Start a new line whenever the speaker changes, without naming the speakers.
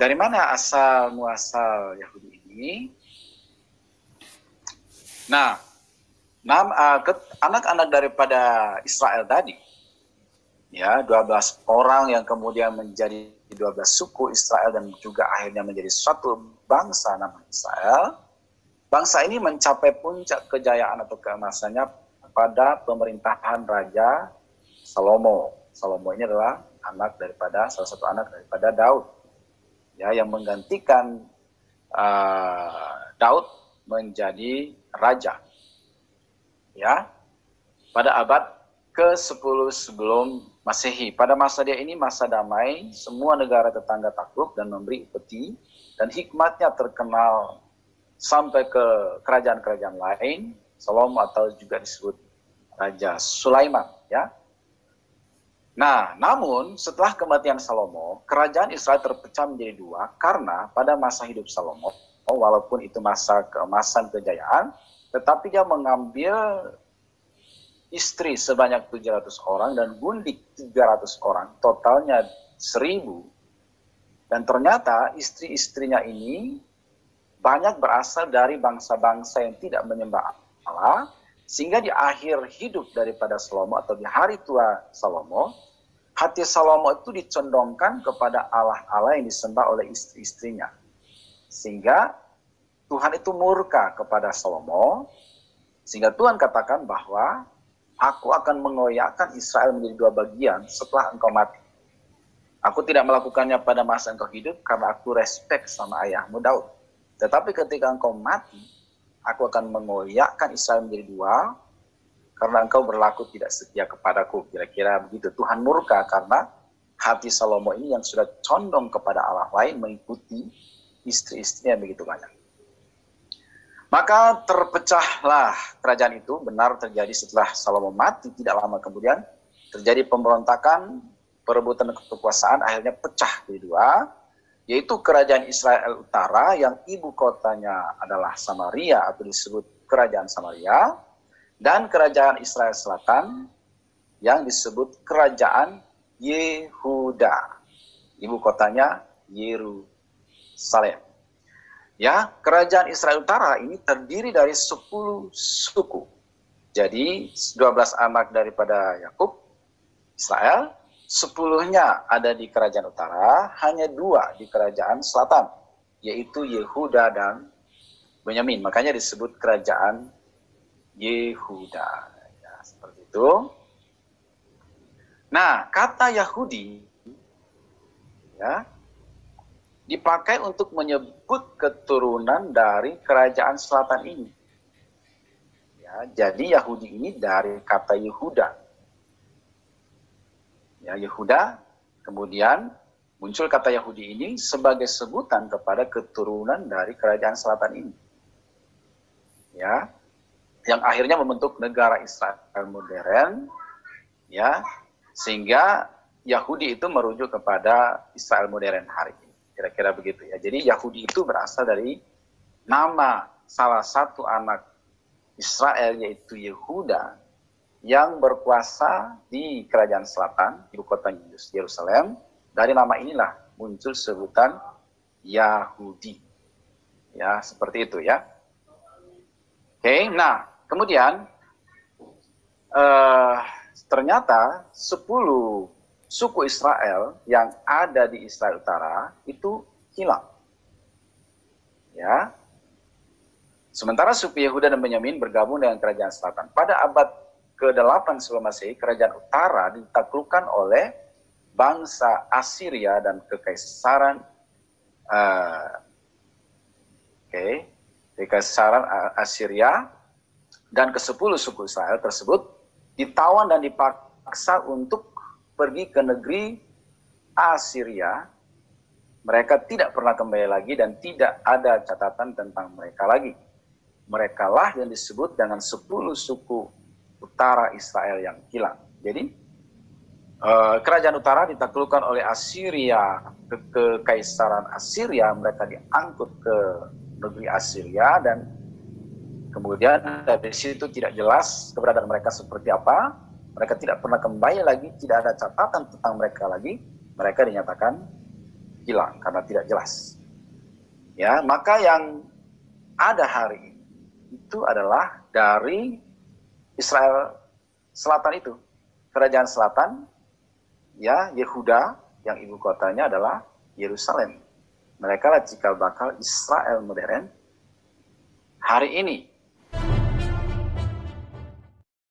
dari mana asal muasal Yahudi ini? Nah, anak-anak daripada Israel tadi, ya 12 orang yang kemudian menjadi 12 suku Israel dan juga akhirnya menjadi suatu bangsa nama Israel. Bangsa ini mencapai puncak kejayaan atau keemasannya pada pemerintahan Raja Salomo. Salomo ini adalah salah satu anak daripada Daud, ya, yang menggantikan Daud menjadi raja, ya, pada abad ke-10 sebelum Masehi. Pada masa dia ini masa damai, semua negara tetangga takluk dan memberi upeti, dan hikmatnya terkenal sampai ke kerajaan-kerajaan lain, Salomo atau juga disebut Raja Sulaiman, ya. Nah, namun setelah kematian Salomo, kerajaan Israel terpecah menjadi dua karena pada masa hidup Salomo, walaupun itu masa keemasan kejayaan, tetapi dia mengambil istri sebanyak 700 orang dan gundik 300 orang, totalnya 1000. Dan ternyata istri-istrinya ini banyak berasal dari bangsa-bangsa yang tidak menyembah Allah, sehingga di akhir hidup daripada Salomo atau di hari tua Salomo, hati Salomo itu dicondongkan kepada Allah-Allah yang disembah oleh istri-istrinya. Sehingga Tuhan itu murka kepada Salomo, sehingga Tuhan katakan bahwa aku akan mengoyakkan Israel menjadi dua bagian setelah engkau mati. Aku tidak melakukannya pada masa engkau hidup karena aku respect sama ayahmu Daud. Tetapi ketika engkau mati, aku akan mengoyakkan Israel menjadi dua karena engkau berlaku tidak setia kepadaku. Kira-kira begitu. Tuhan murka karena hati Salomo ini yang sudah condong kepada Allah lain mengikuti istri-istrinya begitu banyak. Maka terpecahlah kerajaan itu, benar terjadi setelah Salomo mati, tidak lama kemudian terjadi pemberontakan, perebutan kekuasaan, akhirnya pecah jadi dua, yaitu kerajaan Israel Utara yang ibu kotanya adalah Samaria atau disebut kerajaan Samaria, dan kerajaan Israel Selatan yang disebut kerajaan Yehuda, ibu kotanya Yerusalem. Ya, kerajaan Israel Utara ini terdiri dari 10 suku. Jadi 12 anak daripada Yakub, Israel, 10-nya ada di kerajaan utara, hanya 2 di kerajaan selatan, yaitu Yehuda dan Benyamin. Makanya disebut kerajaan Yehuda. Ya, seperti itu. Nah, kata Yahudi, ya, dipakai untuk menyebut keturunan dari kerajaan selatan ini. Ya, jadi Yahudi ini dari kata Yehuda. Ya, Yehuda, kemudian muncul kata Yahudi ini sebagai sebutan kepada keturunan dari kerajaan selatan ini. Ya, yang akhirnya membentuk negara Israel modern, ya, sehingga Yahudi itu merujuk kepada Israel modern hari ini. Kira-kira begitu ya. Jadi Yahudi itu berasal dari nama salah satu anak Israel yaitu Yehuda yang berkuasa di kerajaan selatan, ibu kota Yerusalem. Dari nama inilah muncul sebutan Yahudi. Ya, seperti itu ya. Oke, nah kemudian ternyata 10 suku Israel yang ada di Israel Utara itu hilang. Ya. Sementara suku Yehuda dan Benyamin bergabung dengan kerajaan selatan. Pada abad ke-8 sebelum Masehi, kerajaan utara ditaklukkan oleh bangsa Assyria dan kekaisaran kekaisaran Assyria, dan ke-10 suku Israel tersebut ditawan dan dipaksa untuk pergi ke negeri Assyria. Mereka tidak pernah kembali lagi dan tidak ada catatan tentang mereka lagi. Mereka lah yang disebut dengan 10 suku utara Israel yang hilang. Jadi kerajaan utara ditaklukkan oleh Assyria, kekaisaran Assyria, mereka diangkut ke negeri Assyria dan kemudian dari situ tidak jelas keberadaan mereka seperti apa. Mereka tidak pernah kembali lagi, tidak ada catatan tentang mereka lagi. Mereka dinyatakan hilang karena tidak jelas. Ya, maka yang ada hari ini itu adalah dari Israel Selatan itu, kerajaan selatan, ya, Yehuda, yang ibu kotanya adalah Yerusalem. Mereka lah cikal bakal Israel modern hari ini.